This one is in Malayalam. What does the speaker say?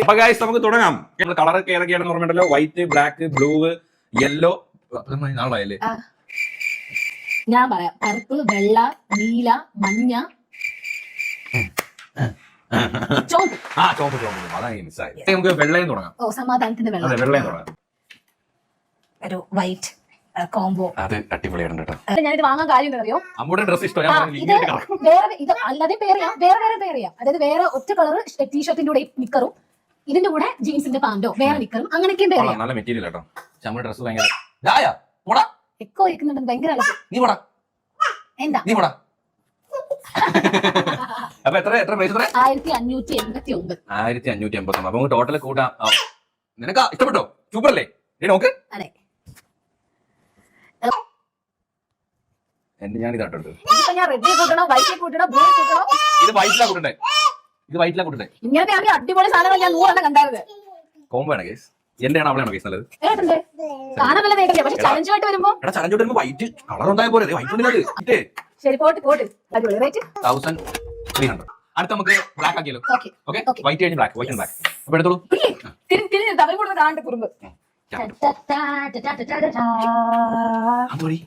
അപ്പൊ ഗൈസ് നമുക്ക് തുടങ്ങാം. കളറൊക്കെ ഏതൊക്കെയാണെന്ന് ഓർമ്മയുണ്ടല്ലോ? White, black, blue, yellow. നാളായല്ലേ? ഞാൻ പറയാം. കറുപ്പ്, വെള്ള, നീല, മഞ്ഞ, ചോപ്പ്. ചോപ്പ്. അതാണ് മിസ്സായി. നമുക്ക് വെള്ളയും തുടങ്ങാം. ഓ, സമാധാനത്തിന്റെ വെള്ളം. വെള്ളയും തുടങ്ങാം. ഒരു വൈറ്റ് കോംബോ. അത് അടിപൊളിയാണ് കേട്ടോ. ഞാനിത് വാങ്ങാൻ കാര്യം അറിയോ? അമ്മയുടെ ഡ്രസ് ഇഷ്ടം. ഇത് വേറെ, ഇത് അല്ലാതെ പേർ ചെയ്യാം, വേറെ പേർ ചെയ്യാം. അതായത് വേറെ ഒറ്റ കളർ ടീഷർട്ടിന്റെ കൂടെ നിക്കറും ഇതിന്റെ കൂടെ ജീൻസിന്റെ പാന്റോ വേറെ നിക്കറും അങ്ങനെയൊക്കെയും പേർ ചെയ്യാം. നല്ല മെറ്റീരിയൽ കേട്ടോ. നമ്മുടെ ഡ്രസ് ഭയങ്കര എക്കോ വയ്ക്കുന്നുണ്ട് ഭയങ്കര. എന്താ അപ്പൊ എത്ര പ്രൈസ്? 1589. 1589. അപ്പൊ ടോട്ടൽ കൂട്ടാം. നിനക്ക് ഇഷ്ടപ്പെട്ടോ? സൂപ്പർ അല്ലേ? നോക്ക്. അതെ, ഞാൻ ഇതാട്ടോ. ഞാൻ റെഡ് കൂട്ടണോ, വൈറ്റ് കൂട്ടണോ, ബ്ലൂ കൂട്ടണോ? ഇത് വൈറ്റിലാ കൂട്ടണ്ടേ. ഇങ്ങനത്തെ അടിപൊളി സാധനങ്ങൾ ഞാൻ 100 കണ്ടായിരുന്നു. കോംബോ ആണ് കേസ്. എന്റെ ആണ് അവളാണോ കേസ് നല്ലത്? കാണാൻ നല്ല നേട്ടല്ലേ, പക്ഷെ ചലഞ്ചുമായിട്ട് വരുമ്പോ വൈറ്റ് കളർ ഉണ്ടായ പോലെ വൈറ്റ്. ശരി, പോട്ട് അടിപൊളി. റേറ്റ് 1300. അടുത്ത നമുക്ക് ബ്ലാക്ക് ആക്കിയല്ലോ. ഓക്കെ, വൈറ്റ് കഴിഞ്ഞ് ബ്ലാക്ക്, വൈറ്റ് ബ്ലാക്ക്. അപ്പൊ എടുത്തോളൂ. അവർ കൂടുതൽ കാണണ്ട കുറുമ്പ്. അതുവഴി